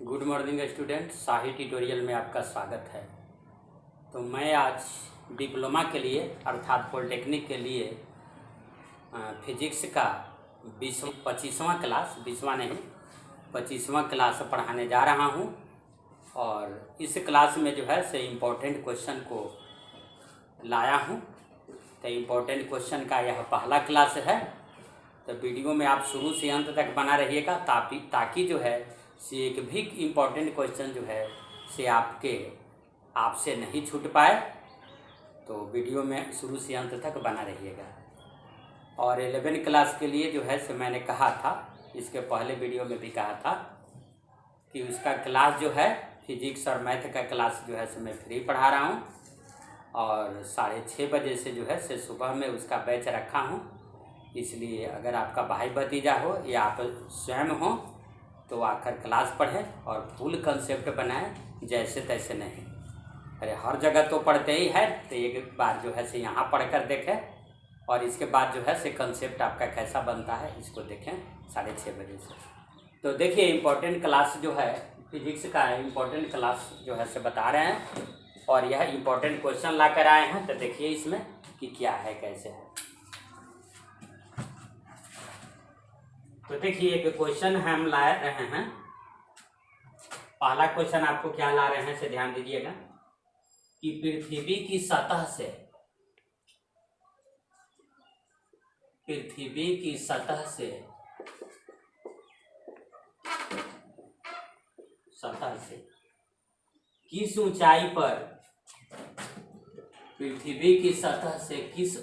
Good morning student, शाही tutorial में आपका स्वागत है। तो मैं आज डिप्लोमा के लिए अर्थात पॉलिटेक्निक के लिए फिजिक्स का 25वां क्लास 20वां नहीं 25वां क्लास पढ़ाने जा रहा हूं। और इस क्लास में जो है से इम्पोर्टेंट क्वेश्चन को लाया हूं। तो इम्पोर्टेंट क्वेश्चन का यह पहला क्लास है। तो वीडियो में आप शुरू से अंत तक बना रहिएगा ताकि जो है से एक भी इम्पोर्टेंट क्वेश्चन जो है से आपसे नहीं छूट पाए। तो वीडियो में शुरू से अंत तक बना रहिएगा। और 11 क्लास के लिए जो है से मैंने कहा था, इसके पहले वीडियो में भी कहा था कि उसका क्लास जो है फिजिक्स और मैथ का क्लास जो है से मैं फ्री पढ़ा रहा हूँ। और 6:30 बजे से जो है से सुबह में उसका बैच रखा हूँ। इसलिए अगर आपका भाई भतीजा हो या आप स्वयं हो तो आकर क्लास पढ़ें और फुल कंसेप्ट बनाएं, जैसे तैसे नहीं। अरे हर जगह तो पढ़ते ही है, तो एक बार जो है से यहाँ पढ़ कर देखें और इसके बाद जो है से कंसेप्ट आपका कैसा बनता है इसको देखें 6:30 बजे से। तो देखिए इम्पोर्टेंट क्लास जो है फिजिक्स का इम्पोर्टेंट क्लास जो है से बता रहे हैं और यह इम्पोर्टेंट क्वेश्चन ला कर आए हैं। तो देखिए इसमें कि क्या है कैसे है। तो देखिए एक क्वेश्चन हम ला रहे हैं। पहला क्वेश्चन आपको क्या ला रहे हैं से ध्यान दीजिएगा कि पृथ्वी की सतह से किस ऊंचाई पर पृथ्वी की सतह से किस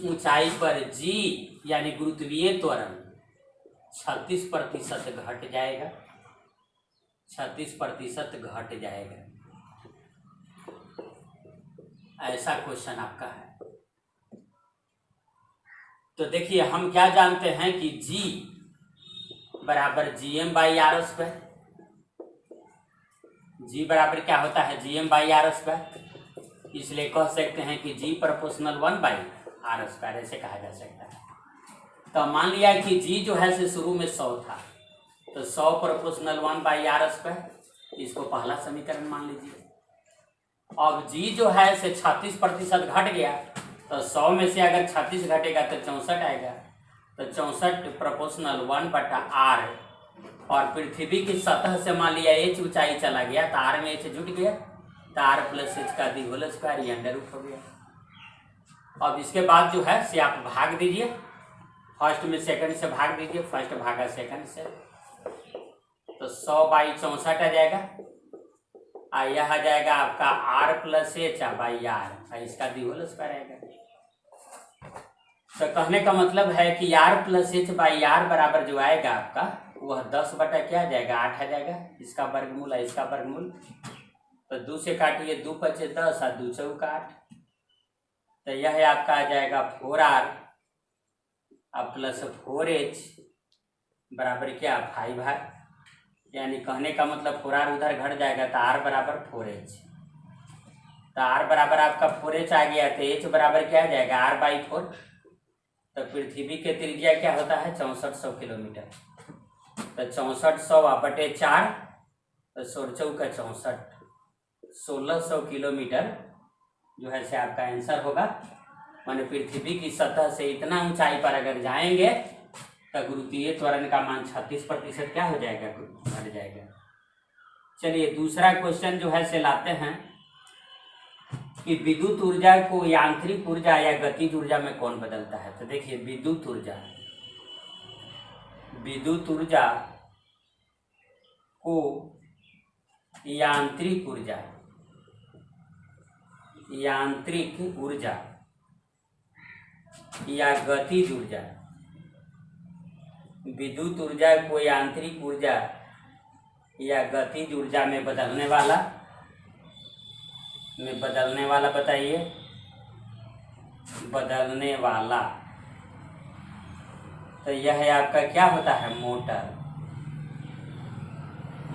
ऊंचाई पर जी यानी गुरुत्वीय त्वरण 36% घट जाएगा। 36% घट जाएगा। ऐसा क्वेश्चन आपका है। तो देखिए हम क्या जानते हैं कि जी बराबर Gm/r²। जी बराबर क्या होता है Gm/r²। इसलिए कह सकते हैं कि G प्रोपोर्शनल 1/r², ऐसे कहा जा सकता है। तो मान लिया कि G जो है से शुरू में 100 था, तो 100 प्रोपोर्शनल 1/r², इसको पहला समीकरण मान लीजिए। अब G जो है से 36% घट गया, तो 100 में से अगर 36 घटेगा तो 64 आएगा। तो 64 प्रोपोर्शनल 1/r। और पृथ्वी की सतह से मान लिया h ऊंचाई चला गया, तो r में h जुट गया, तो r + h का होल स्क्वायर ये अंडर रूट हो गया। अब इसके बाद जो है से आप भाग दीजिए, फर्स्ट में सेकंड से भाग दीजिए, फर्स्ट भागा सेकंड से, तो 100/64 आ जाएगा। यह आ जाएगा आपका r + h/r, इसका होल स्क्वायर आएगा। तो कहने का मतलब है कि r + h/r बराबर जो आएगा आपका वह 10 बटा क्या आ जाएगा 8 आ जाएगा। इसका वर्गमूल है इसका वर्गमूल, तो 2 से काटिए, 2 × 5 = 10 और 2 × 4 = 8। तो यह आपका आ जाएगा 4r + 4h बराबर क्या 5r। यानी कहने का मतलब 4r उधर घट जाएगा, तो r बराबर 4h। तो r बराबर आपका 4h आ गया, तो h बराबर क्या आ जाएगा r/4। तो पृथ्वी के त्रिज्या क्या होता है 6400 किलोमीटर। तो 6400/4, तो 16 × 64 1600 किलोमीटर जो है से आपका आंसर होगा। माने पृथ्वी की सतह से इतना ऊंचाई पर अगर जाएंगे तो गुरुत्वीय त्वरण का मान 36% क्या हो जाएगा घट जाएगा। चलिए दूसरा क्वेश्चन जो है से लाते हैं कि विद्युत ऊर्जा को यांत्रिक ऊर्जा या गतिज ऊर्जा में कौन बदलता है। तो देखिए विद्युत ऊर्जा को यांत्रिक ऊर्जा या गतिज ऊर्जा, विद्युत ऊर्जा को यांत्रिक ऊर्जा या गतिज ऊर्जा में बदलने वाला बताइए। बदलने वाला, तो यह है आपका क्या होता है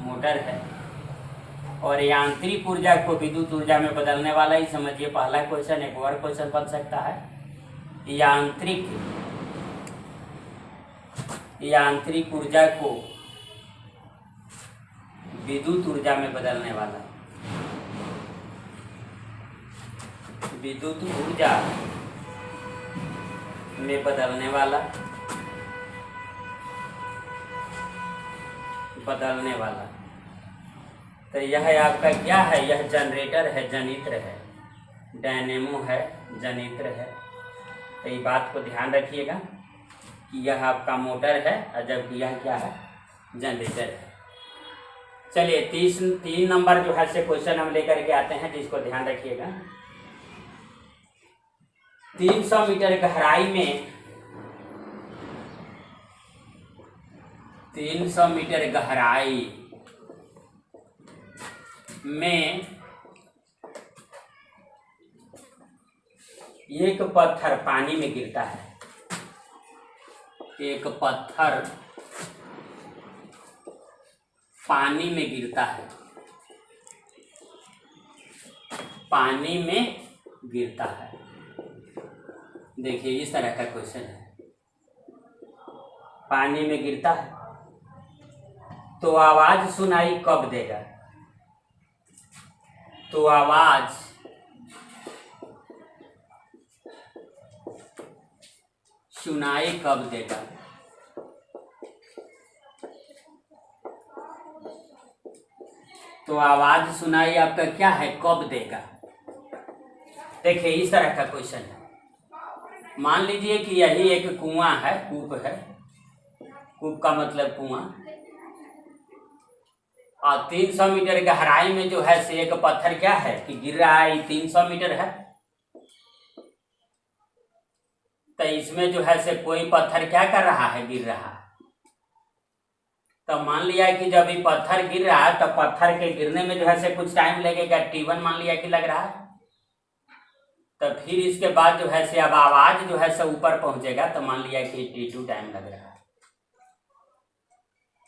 मोटर है। और यांत्रिक ऊर्जा को विद्युत ऊर्जा में बदलने वाला ही समझिए पहला क्वेश्चन। एक और क्वेश्चन बन सकता है, यांत्रिक या आंतरिक ऊर्जा को विद्युत ऊर्जा में बदलने वाला, विद्युत ऊर्जा में बदलने वाला, तो यह आपका क्या है? यह जनरेटर है, जनित्र है, डायनेमो है, जनित्र है। तो ये बात को ध्यान रखिएगा कि यह आपका मोटर है और जबकि यह क्या है? जनरेटर है। चलिए 3 नंबर जो है से क्वेश्चन हम लेकर के आते हैं, जिसको ध्यान रखिएगा। 300 मीटर गहराई में 300 मीटर गहराई में एक पत्थर पानी में गिरता है। एक पत्थर पानी में गिरता है, पानी में गिरता है। देखिए इस तरह का क्वेश्चन है, पानी में गिरता है तो आवाज सुनाई कब देगा? तो आवाज सुनाई कब देगा? तो आवाज सुनाई आपका क्या है? कब देगा? देखिए इस तरह का क्वेश्चन है। मान लीजिए कि यही एक कुआं है, कूप है, कूप का मतलब कुआं, और 300 मीटर गहराई में जो है से एक पत्थर क्या है कि गिर रहा है। 300 मीटर है तो इसमें जो है से कोई पत्थर क्या कर रहा है? गिर रहा है। तो मान लिया कि जब ये पत्थर गिर रहा है तो पत्थर के गिरने में जो है से कुछ टाइम लगेगा, T1 मान लिया कि लग रहा है। तो फिर इसके बाद जो है से अब आवाज जो है से ऊपर पहुंचेगा तो मान लिया कि T2 टाइम लग रहा है।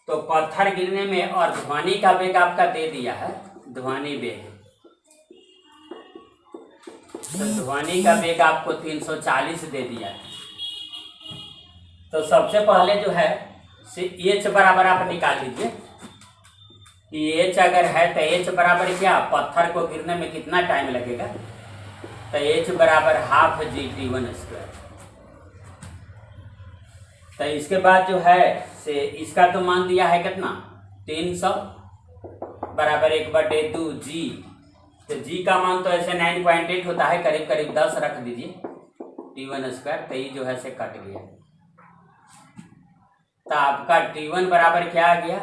तो पत्थर गिरने में और ध्वनि का वेग आपका दे दिया है, ध्वनि वेग। तो ध्वनि का वेग आपको 340 दे दिया है। तो सबसे पहले जो है से H बराबर आप निकाल लीजिए कि H अगर है तो H बराबर क्या? पत्थर को गिरने में कितना टाइम लगेगा? तो H बराबर ½ g/t1²। तो इसके बाद जो है से इसका तो मान दिया है कितना? 300 बराबर 1/2g। तो g का मान तो ऐसे 9.8 होता है, करीब करीब 10 रख दीजिए t1²। तो ये जो है से कट गया। तो आपका T1 बराबर क्या आ गया?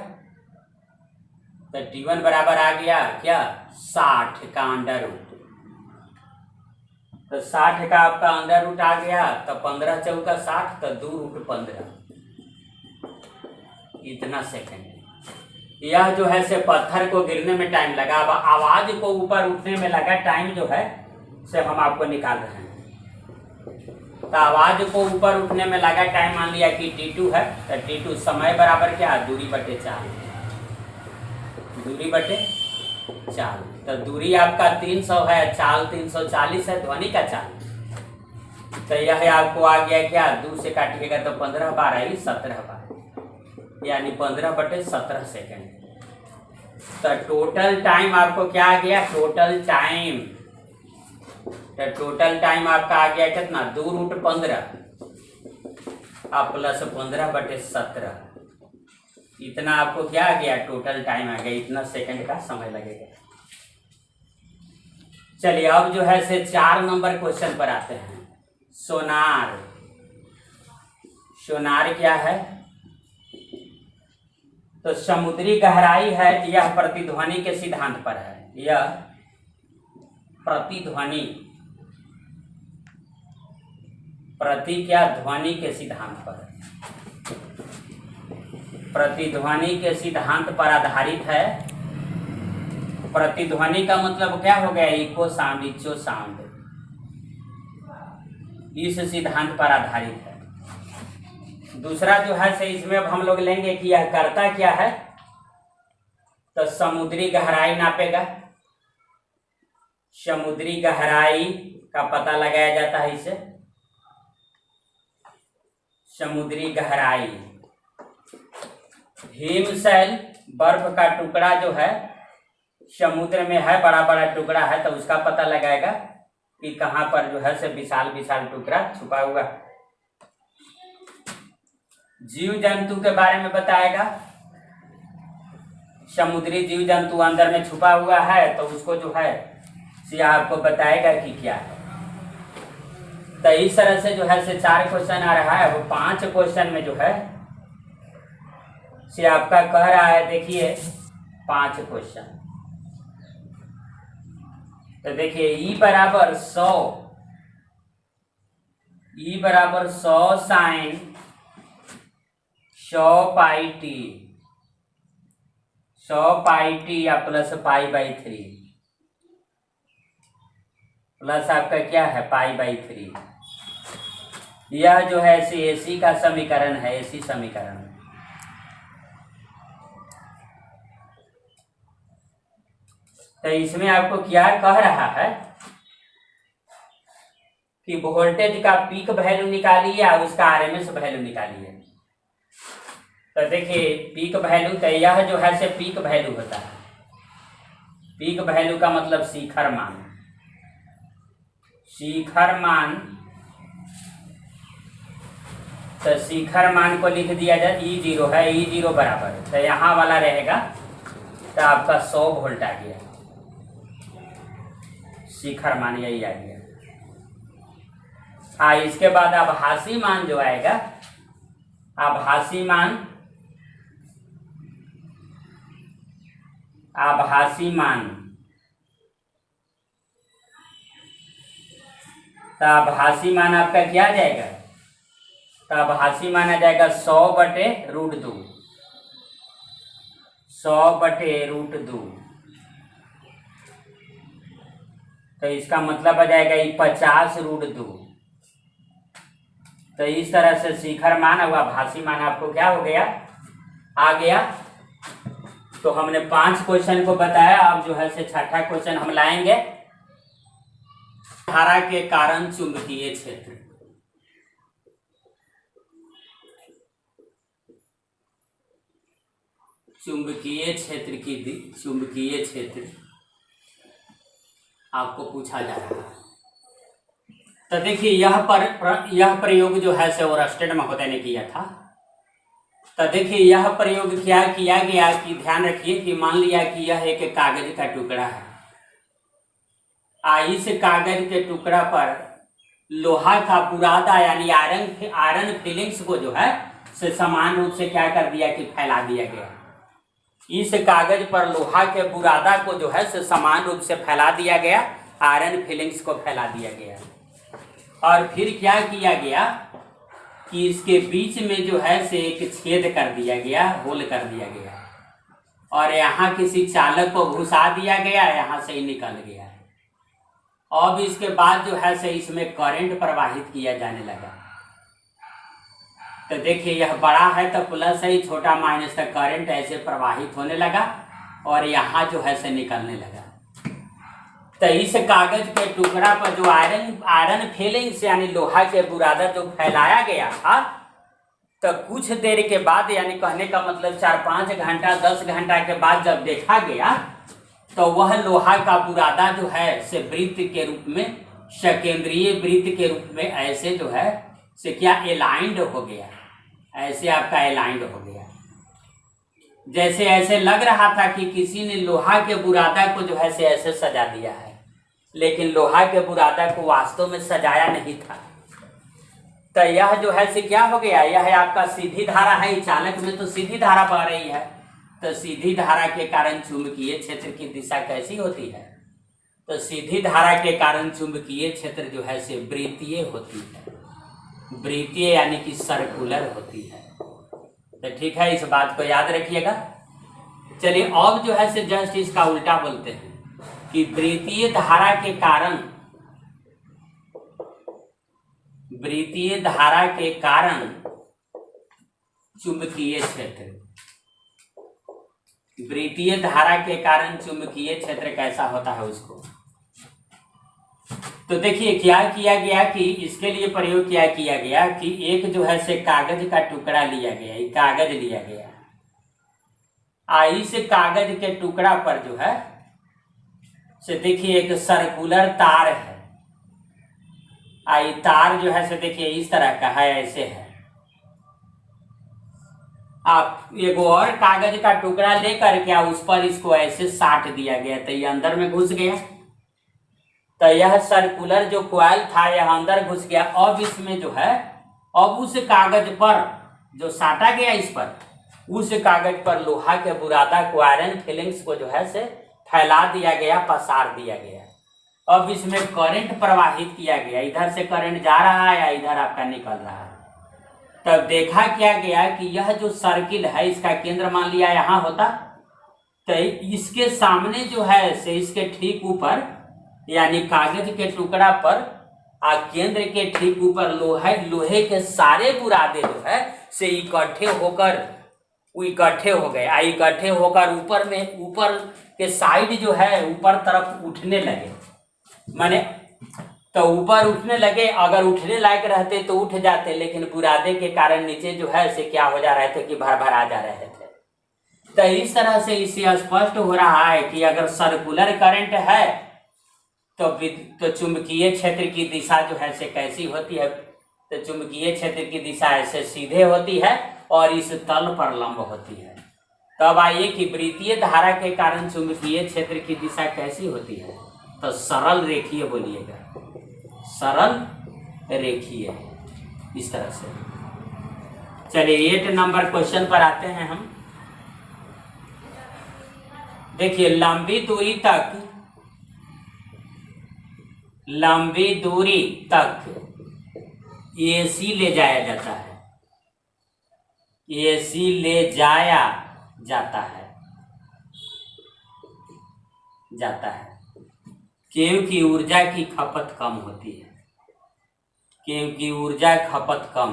तो T1 बराबर आ गया क्या? 60 का अंडर रूट। तो 60 का आपका अंडर रूट आ गया तो 15 चौका 60, तो 2√15 इतना सेकंड। यह जो है से पत्थर को गिरने में टाइम लगा। अब आवाज को ऊपर उठने में लगा टाइम जो है से हम आपको निकाल रहे हैं। तो आवाज को ऊपर उठने में लगा टाइम मान लिया कि T2 है। तो T2 समय बराबर क्या? दूरी बटे 4, दूरी बटे 4। तो दूरी आपका 300 है, चाल 340 है, ध्वनि का चाल। तो यह आपको आ गया क्या? 2 से काटिएगा तो 15 बार आई 17 बार, यानी 15/17 सेकेंड। तो टोटल टाइम आपको क्या आ गया? टोटल टाइम, तो टोटल टाइम आपका आ गया कितना? 2√15 प्लस 15/17, इतना आपको क्या आ गया? टोटल टाइम आ गया। इतना सेकंड का समय लगेगा। चलिए अब जो है से 4 नंबर क्वेश्चन पर आते हैं। सोनार। सोनार क्या है? तो समुद्री गहराई है, यह प्रतिध्वनि के सिद्धांत पर है। यह प्रतिध्वनि, ध्वनि के सिद्धांत पर है, प्रतिध्वनि के सिद्धांत पर आधारित है। प्रतिध्वनि का मतलब क्या हो गया? इको साउंड, इचो साउंड, इस सिद्धांत पर आधारित है। दूसरा जो है से इसमें अब हम लोग लेंगे कि यह करता क्या है? तो समुद्री गहराई नापेगा। समुद्री गहराई का पता लगाया जाता है इसे। समुद्री गहराई हिमशैल बर्फ का टुकड़ा जो है समुद्र में है, बड़ा बड़ा टुकड़ा है, तो उसका पता लगाएगा कि कहाँ पर जो है से विशाल विशाल टुकड़ा छुपा हुआ है। जीव जंतु के बारे में बताएगा, समुद्री जीव जंतु अंदर में छुपा हुआ है तो उसको जो है से आपको बताएगा कि क्या है। तो इस तरह से जो है से 4 क्वेश्चन आ रहा है। वो 5 क्वेश्चन में जो है से आपका कह रहा है, देखिए 5 क्वेश्चन। तो देखिए E बराबर 100 sign 100 pi T, 100 pi T या प्लस π/3 प्लस आपका क्या है π/3। यह जो है एसी का समीकरण है, एसी समीकरण। तो इसमें आपको क्या कह रहा है कि वोल्टेज का पीक वैल्यू निकालिए और उसका आरएमएस वैल्यू निकालिए। तो देखिए पीक वैल्यू, तो यह जो है से पीक वैल्यू होता है। पीक वैल्यू का मतलब शिखर मान। शिखर मान, तो शिखर मान को लिख दिया जाए E0 है, E0 बराबर, तो यहाँ वाला रहेगा तो आपका 100 वोल्ट आ गया। शिखर मान यही आ गया। हाँ, इसके बाद आभासी मान जो आएगा, आभासी मान, तो आभासी मान आपका क्या आ जाएगा? तो आभासी मान आ जाएगा 100/√2, 100/√2। तो इसका मतलब आ जाएगा 50√2। तो इस तरह से शिखर मान और आभासी मान आपको क्या हो गया, आ गया। तो हमने 5 क्वेश्चन को बताया। अब जो है से 6ठा क्वेश्चन हम लाएंगे। धारा के कारण चुंबकीय क्षेत्र। चुंबकीय क्षेत्र आपको पूछा जा रहा है। तो देखिए यह प्रयोग जो है से ओरस्टेड महोदय ने किया था। तो देखिए यह प्रयोग क्या किया गया कि ध्यान रखिए कि मान लिया कि यह एक कागज का टुकड़ा है। इस कागज के टुकड़ा पर लोहा का बुरादा यानी आयरन फिलिंग्स को जो है से समान रूप से क्या कर दिया कि फैला दिया गया। इस कागज पर लोहा के बुरादा को जो है से समान रूप से फैला दिया गया, आयरन फिलिंग्स को फैला दिया गया। और फिर क्या किया गया कि इसके बीच में जो है से एक छेद कर दिया गया, होल कर दिया गया, और यहाँ किसी चालक को घुसा दिया गया, यहाँ से ही निकल गया। अब इसके बाद जो है से इसमें करंट प्रवाहित किया जाने लगा। तो देखिए यह बड़ा है तो प्लस है, छोटा माइनस तक करंट ऐसे प्रवाहित होने लगा और यहाँ जो है से निकलने लगा। तो इस कागज के टुकड़ा पर जो आयरन फिलिंग्स यानी लोहा के बुरादा जो फैलाया गया था, तो कुछ देर के बाद यानी कहने का मतलब 4-5 घंटा 10 घंटा के बाद जब देखा गया तो वह लोहा का बुरादा जो है से वृत्त के रूप में, सकेंद्रीय वृत्त के रूप में ऐसे जो है से क्या एलाइंड हो गया, ऐसे आपका एलाइंड हो गया। जैसे ऐसे लग रहा था कि किसी ने लोहा के बुरादा को जो है से ऐसे सजा दिया है, लेकिन लोहा के बुरादा को वास्तव में सजाया नहीं था। तो यह जो है से क्या हो गया, यह आपका सीधी धारा है। चालक में तो सीधी धारा बह रही है, तो सीधी धारा के कारण चुंबकीय क्षेत्र की दिशा कैसी होती है? तो सीधी धारा के कारण चुंबकीय क्षेत्र जो है से वृत्तीय होती है। वृत्तीय यानी कि सर्कुलर होती है। तो ठीक है, इस बात को याद रखिएगा। चलिए अब जो है से जस्ट इसका उल्टा बोलते हैं कि वृत्तीय धारा के कारण चुंबकीय क्षेत्र, वृत्तीय धारा के कारण चुंबकीय क्षेत्र कैसा होता है उसको। तो देखिए क्या किया गया कि इसके लिए प्रयोग क्या किया गया कि एक जो है से कागज का टुकड़ा लिया गया, ये कागज लिया गया, इस कागज के टुकड़ा पर जो है से देखिए एक सर्कुलर तार है, तार जो है से देखिए इस तरह का है, ऐसे है। आप एक और कागज का टुकड़ा लेकर के उस पर इसको ऐसे साट दिया गया, तो ये अंदर में घुस गया, तो यह सर्कुलर जो कॉइल था यह अंदर घुस गया। अब इसमें जो है अब उस कागज पर जो साटा गया इस पर, उस कागज पर लोहा के बुरादा को, आयरन फिलिंग्स को जो है से फैला दिया गया, पसार दिया गया। अब इसमें करंट प्रवाहित किया गया, इधर से करंट जा रहा है या इधर आपका निकल रहा है। तब देखा क्या गया कि यह जो सर्किल है इसका केंद्र मान लिया यहाँ होता, तो इसके सामने जो है से इसके ठीक ऊपर यानी कागज के टुकड़ा पर केंद्र के ठीक ऊपर लोहे के सारे बुरादे जो है से इकट्ठे हो गए, इकट्ठे होकर ऊपर के साइड जो है ऊपर तरफ उठने लगे, माने तो ऊपर उठने लगे। अगर उठने लायक रहते तो उठ जाते, लेकिन बुरादे के कारण नीचे जो है से क्या हो जा रहे थे कि भर जा रहे थे। तो इस तरह से इससे स्पष्ट हो रहा है कि अगर सर्कुलर करंट है तो चुंबकीय क्षेत्र की दिशा जो है से कैसी होती है, तो चुंबकीय क्षेत्र की दिशा ऐसे सीधे होती है और इस तल पर लंब होती है। तब आइए कि वृत्तीय धारा के कारण चुंबकीय क्षेत्र की दिशा कैसी होती है, तो सरल रेखीय बोलिएगा, सरल रेखीय, इस तरह से। चलिए 8 नंबर क्वेश्चन पर आते हैं हम। देखिए लंबी दूरी तक एसी ले जाया जाता है, एसी ले जाया जाता है क्योंकि ऊर्जा की खपत कम होती है, क्योंकि ऊर्जा खपत कम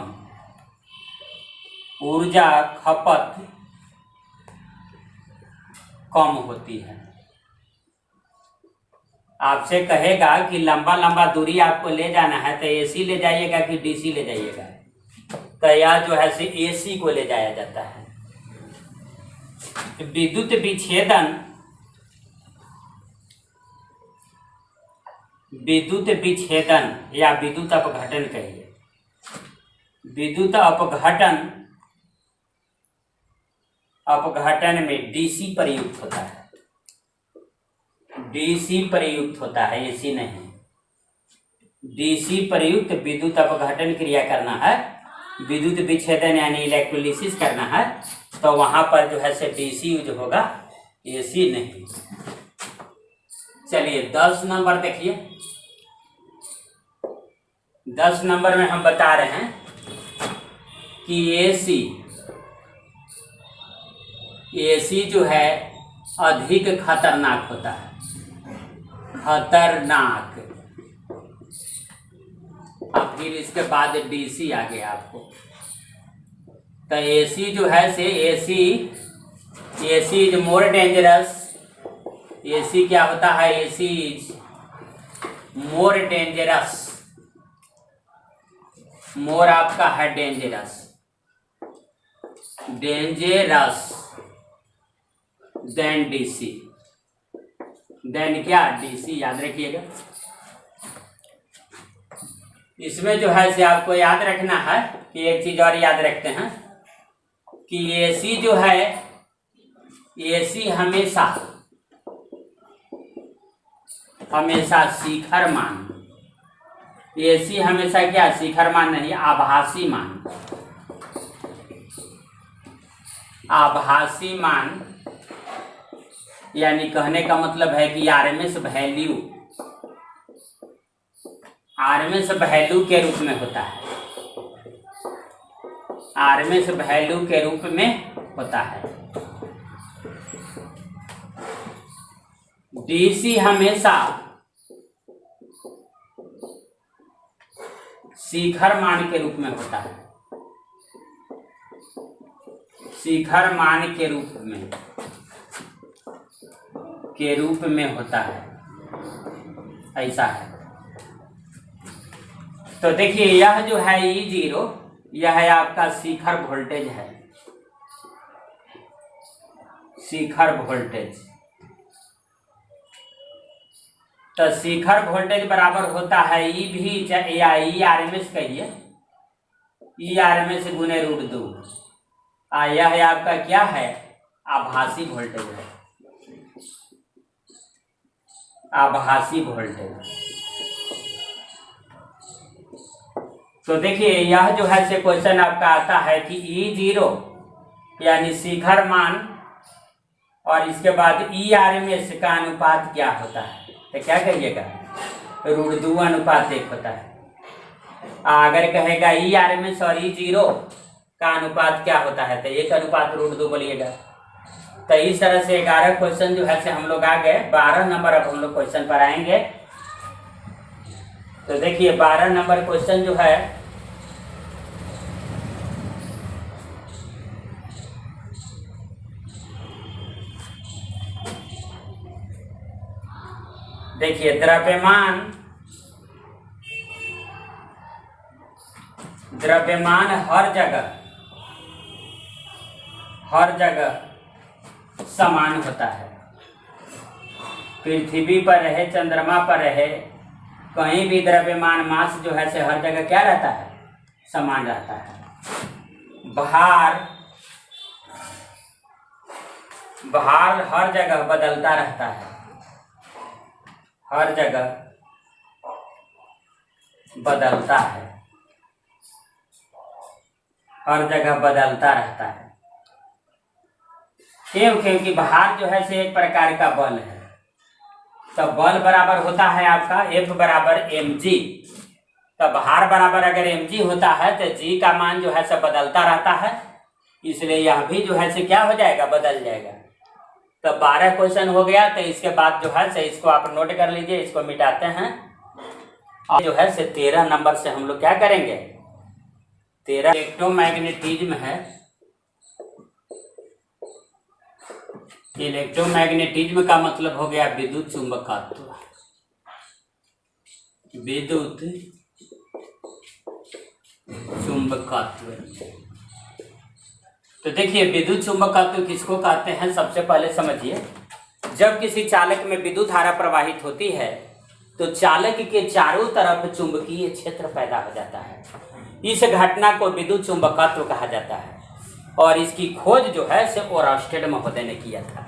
होती है। आपसे कहेगा कि लंबा दूरी आपको ले जाना है तो एसी ले जाइएगा कि डीसी ले जाइएगा, तो यह जो है से एसी को ले जाया जाता है। विद्युत विच्छेदन या विद्युत अपघटन कहिए, विद्युत अपघटन में डीसी प्रयुक्त होता है, डीसी प्रयुक्त होता है, एसी नहीं। डीसी प्रयुक्त विद्युत अपघटन क्रिया करना है, विद्युत विच्छेदन यानी इलेक्ट्रोलिसिस करना है, तो वहां पर जो है से डीसी यूज होगा, एसी नहीं। चलिए 10 नंबर देखिए। 10 नंबर में हम बता रहे हैं कि एसी जो है अधिक खतरनाक होता है, खतरनाक। अब फिर इसके बाद डीसी आ गया आपको, तो एसी जो है से AC is more dangerous. AC क्या होता है, एसी इज मोर डेंजरस, मोर आपका है डेंजरस देन डीसी, देन क्या डीसी, याद रखिएगा। इसमें जो है से आपको याद रखना है कि एक चीज और याद रखते हैं कि एसी जो है, एसी हमेशा शिखर मान, एसी हमेशा क्या शिखर मान नहीं, आभासी मान यानी कहने का मतलब है कि आरएमएस वैल्यू के रूप में होता है, आरएमएस वैल्यू के रूप में होता है। डीसी हमेशा शिखर मान के रूप में होता है, शिखर मान के रूप में होता है, ऐसा है। तो देखिए यह जो है E0 यह है आपका शिखर वोल्टेज है, शिखर वोल्टेज। तो शिखर वोल्टेज बराबर होता है ई भी या ई आर एम एस कहिए, ई आर एम एस गुने √2। यह है आपका क्या है, आभासी वोल्टेज है, आभासी वोल्टेज। तो देखिए यह जो है से क्वेश्चन आपका आता है कि E0 यानी शिखर मान और इसके बाद ERMS का अनुपात क्या होता है, तो क्या कहिएगा, √2:1 होता है। अगर कहेगा ERMS और E0 का अनुपात क्या होता है तो 1:√2 बोलिएगा। तो इस तरह से 11 क्वेश्चन जो है से हम लोग आ गए। 12 नंबर अब हम लोग क्वेश्चन पर आएंगे। तो देखिए 12 नंबर क्वेश्चन जो है देखिए द्रव्यमान हर जगह समान होता है। पृथ्वी पर रहे, चंद्रमा पर रहे, कहीं भी द्रव्यमान मास जो है से हर जगह क्या रहता है, समान रहता है। भार हर जगह बदलता रहता है, हर जगह बदलता है, हर जगह बदलता रहता है। क्योंकि भार जो है से एक प्रकार का बल है। तो बल बराबर होता है आपका F बराबर mg। तो भार बराबर अगर mg होता है तो g का मान जो है से बदलता रहता है, इसलिए यह भी जो है से क्या हो जाएगा, बदल जाएगा। तो 12 क्वेश्चन हो गया। तो इसके बाद जो है से इसको आप नोट कर लीजिए, इसको मिटाते हैं। और जो है से 13 नंबर से हम लोग क्या करेंगे, 13 इलेक्ट्रोमैग्नेटिज्म है। इलेक्ट्रोमैग्नेटिज्म का मतलब हो गया विद्युत चुंबकत्व, विद्युत चुंबकत्व। तो देखिए विद्युत चुंबकत्व किसको कहते हैं, सबसे पहले समझिए। जब किसी चालक में विद्युत धारा प्रवाहित होती है तो चालक के चारों तरफ चुंबकीय क्षेत्र पैदा हो जाता है। इस घटना को विद्युत चुंबकत्व कहा जाता है और इसकी खोज जो है से ओरस्टेड महोदय ने किया था।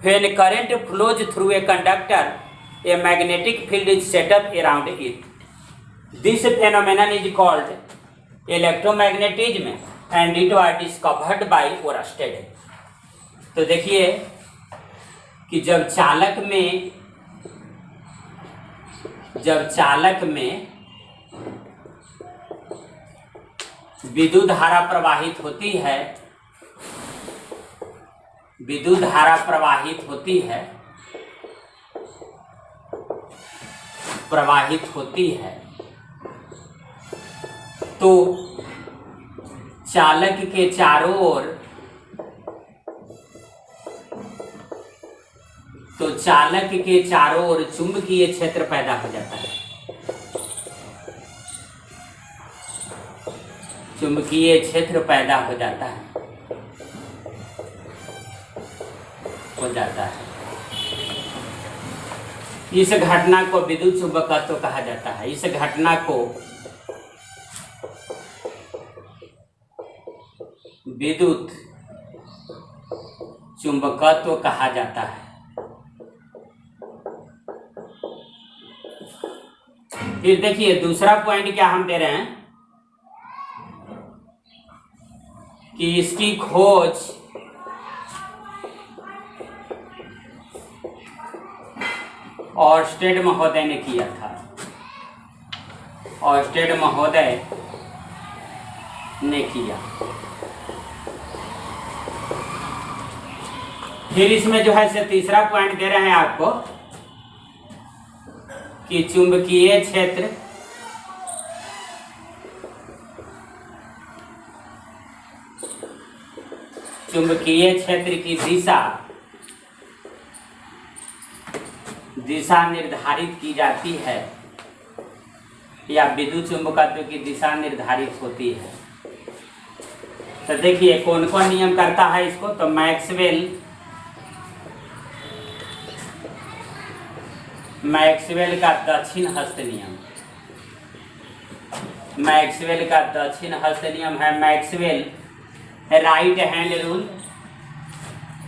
When current flows through a conductor, a magnetic field is set up around it. This phenomenon is called electromagnetism and it was discovered by Oersted. तो देखिए कि जब चालक में विद्युत धारा प्रवाहित होती है, विद्युत धारा प्रवाहित होती है तो चालक के चारों ओर चुंबकीय क्षेत्र पैदा हो जाता है। चुंबकीय क्षेत्र पैदा हो जाता है। इस घटना को विद्युत चुंबकत्व कहा जाता है। इस घटना को विद्युत चुंबकत्व कहा जाता है। फिर देखिए दूसरा पॉइंट क्या हम दे रहे हैं कि इसकी खोज ओरस्टेड महोदय ने किया था। ओरस्टेड महोदय ने किया। फिर इसमें जो है से तीसरा पॉइंट दे रहे हैं आपको कि चुंबकीय क्षेत्र की दिशा निर्धारित की जाती है या विद्युत चुंबकत्व की दिशा निर्धारित होती है। तो देखिए कौन कौन नियम करता है इसको, तो मैक्सवेल का दक्षिण हस्त नियम, मैक्सवेल का दक्षिण हस्त नियम है मैक्सवेल राइट हैंड रूल,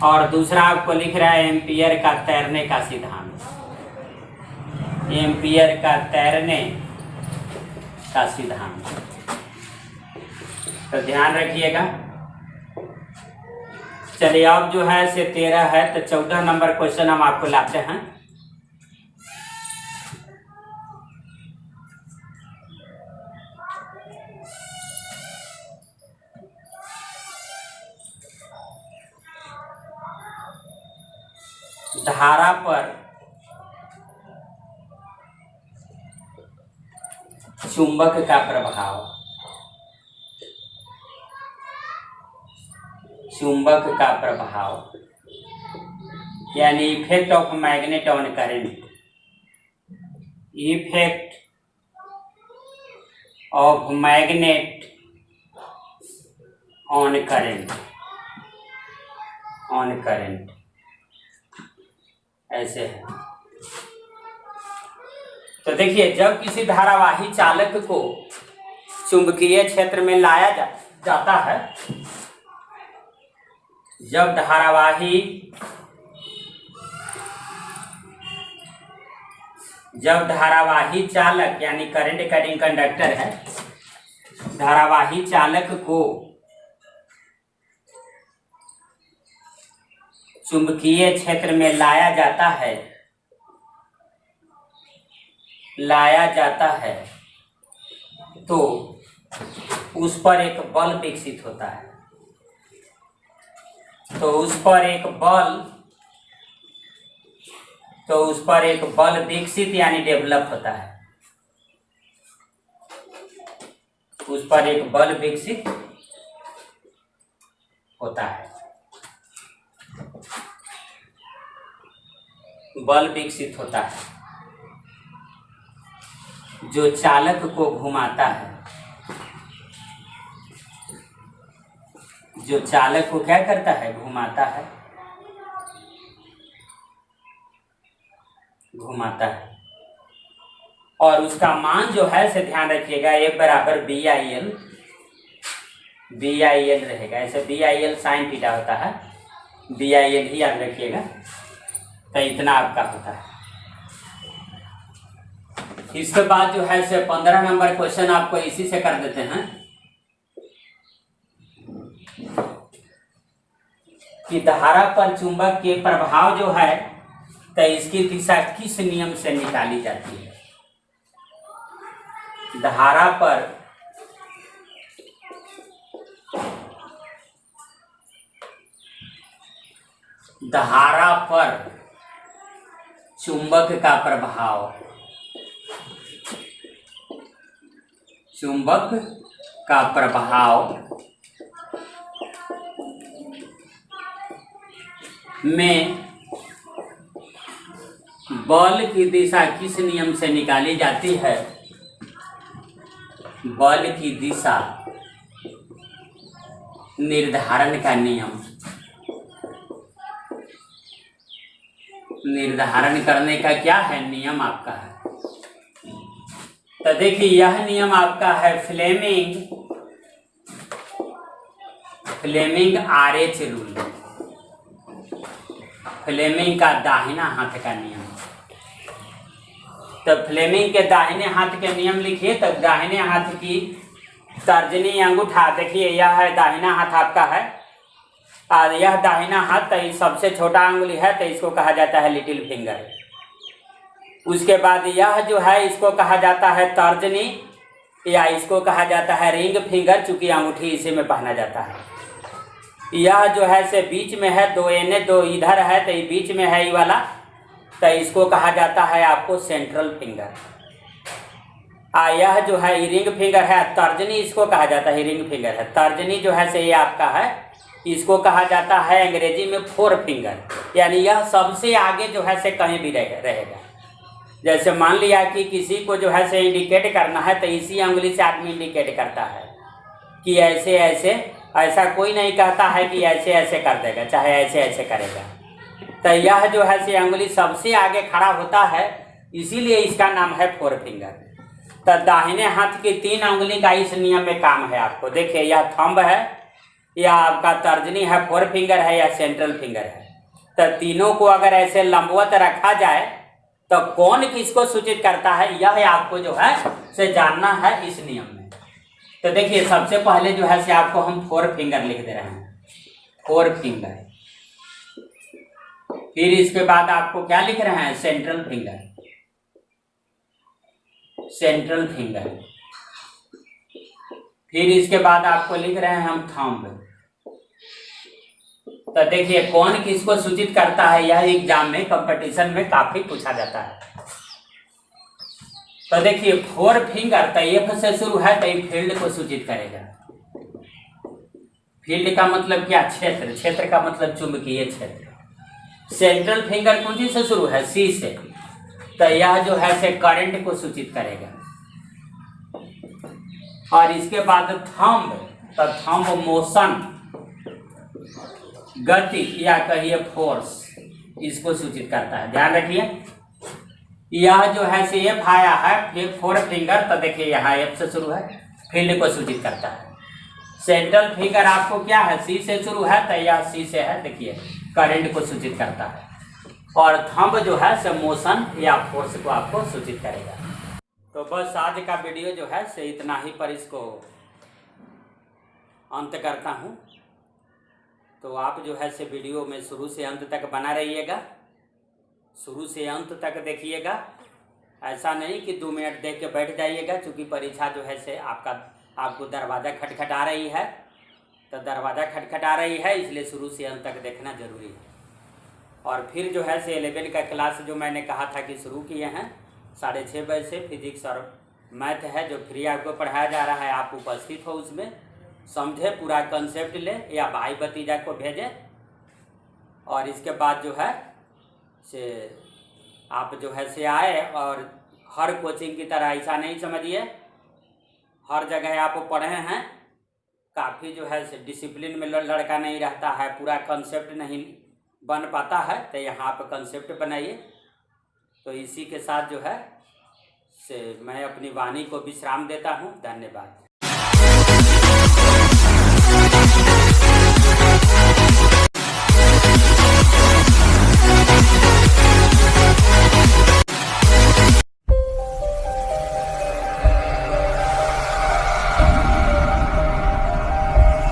और दूसरा आपको लिख रहा है एम्पियर का तैरने का सिद्धांत, एम्पियर का तैरने का सिद्धांत। तो ध्यान रखिएगा। चलिए अब जो है से 13 है, तो 14 नंबर क्वेश्चन हम आपको लाते हैं। धारा पर चुंबक का प्रभाव, चुंबक का प्रभाव यानी effect of magnet on current, effect of magnet on current, on current ऐसे है। तो देखिए जब किसी धारावाही चालक को चुंबकीय क्षेत्र में लाया जाता है, जब धारावाही चालक यानी करंट कैरिंग कंडक्टर है, धारावाही चालक को चुंबकीय क्षेत्र में लाया जाता है तो उस पर एक बल विकसित होता है, तो उस पर एक बल विकसित यानी डेवलप होता है, उस पर एक बल विकसित होता है, बल विकसित होता है जो चालक को घुमाता है, जो चालक को क्या करता है, घुमाता है, घुमाता है। और उसका मान जो है से ध्यान रखिएगा, एक बराबर BIL रहेगा। ऐसे BIL साइन थीटा होता है, BIL ही याद रखिएगा। तो इतना आपका होता है। इसके बाद जो है से 15 नंबर क्वेश्चन आपको इसी से कर देते हैं कि धारा पर चुंबक के प्रभाव जो है तो इसकी दिशा किस नियम से निकाली जाती है। धारा पर चुंबक का प्रभाव, चुंबक का प्रभाव में बल की दिशा किस नियम से निकाली जाती है। बल की दिशा निर्धारण का नियम, निर्धारण करने का क्या है, नियम आपका है। तो देखिए यह नियम आपका है फ्लेमिंग RH रूल, फ्लेमिंग का दाहिना हाथ का नियम। तो फ्लेमिंग के दाहिने हाथ के नियम लिखिए। तो दाहिने हाथ की तर्जनी अंगूठा, देखिए यह है दाहिना हाथ आपका है, और यह दाहिना हाथ तो सबसे छोटा अंगुली है, तो इसको कहा जाता है लिटिल फिंगर। उसके बाद यह जो है इसको कहा जाता है तर्जनी, या इसको कहा जाता है रिंग फिंगर, चूंकि अंगूठी इसी में पहना जाता है। यह जो है से बीच में है, 2 एने 2 इधर है, तो ये बीच में है ये वाला, तो इसको कहा जाता है आपको सेंट्रल फिंगर। यह जो है रिंग फिंगर है, तर्जनी इसको कहा जाता है, रिंग फिंगर है। तर्जनी जो है से ये आपका है, इसको कहा जाता है अंग्रेजी में 4 फिंगर, यानी यह सबसे आगे जो है से कहीं भी रहेगा। जैसे मान लिया कि किसी को जो है से इंडिकेट करना है तो इसी उंगली से आदमी इंडिकेट करता है कि ऐसे ऐसे, ऐसा कोई नहीं कहता है कि ऐसे ऐसे कर देगा, चाहे ऐसे ऐसे करेगा। तो यह जो है से उंगली सबसे आगे खड़ा होता है, इसीलिए इसका नाम है फोर फिंगर। तो दाहिने हाथ की 3 उंगली का इस नियम में काम है आपको। देखिए यह थंब है, या आपका तर्जनी है, फोर फिंगर है, या सेंट्रल फिंगर है। तो तीनों को अगर ऐसे लंबवत रखा जाए तो कौन किसको सूचित करता है, यह आपको जो है से जानना है इस नियम में। तो देखिए सबसे पहले जो है से आपको हम फोर फिंगर लिख दे रहे हैं, फोर फिंगर। फिर इसके बाद आपको क्या लिख रहे हैं, सेंट्रल फिंगर, सेंट्रल फिंगर। फिर इसके बाद आपको लिख रहे हैं हम थंब। तो देखिए कौन किसको सूचित करता है, यह एग्जाम में कंपटीशन में काफी पूछा जाता है। तो देखिए फोर फिंगर तो एफ से शुरू है, तो ये फील्ड को सूचित करेगा। फील्ड का मतलब क्या, क्षेत्र, क्षेत्र का मतलब चुंबकीय क्षेत्र। सेंट्रल फिंगर कौन सी से शुरू है, सी से, तो यह जो है से करंट को सूचित करेगा। और इसके बाद थंब, तो थंब मोशन, गति या कहिए फोर्स, इसको सूचित करता है। ध्यान रखिए यह जो है से एफ आया है, फोर फिंगर, तो देखिए यहाँ एफ से शुरू है, फील्ड को सूचित करता है। सेंट्रल फिंगर आपको क्या है, सी से शुरू है, तो यह सी से है, देखिए करंट को सूचित करता है। और थंब जो है से मोशन या फोर्स को आपको सूचित करेगा। तो बस आज का वीडियो जो है से इतना ही पर इसको अंत करता हूँ। तो आप जो है से वीडियो में शुरू से अंत तक बना रहिएगा, शुरू से अंत तक देखिएगा। ऐसा नहीं कि 2 मिनट देख के बैठ जाइएगा, क्योंकि परीक्षा जो है से आपको दरवाज़ा खटखटा रही है। तो दरवाज़ा खटखटा रही है, इसलिए शुरू से अंत तक देखना जरूरी है। और फिर जो है से 11 का क्लास जो मैंने कहा था कि शुरू किए हैं 6:30 बजे से, फिजिक्स और मैथ है जो फ्री आपको पढ़ाया जा रहा है। आप उपस्थित हो, उसमें समझे, पूरा कंसेप्ट ले या भाई भतीजा को भेजें। और इसके बाद जो है से आप जो है से आए, और हर कोचिंग की तरह ऐसा नहीं समझिए हर जगह आप पढ़े हैं, काफ़ी जो है से डिसिप्लिन में लड़का नहीं रहता है, पूरा कंसेप्ट नहीं बन पाता है। तो यहाँ पर कंसेप्ट बनाइए। तो इसी के साथ जो है से मैं अपनी वाणी को विश्राम देता हूँ। धन्यवाद।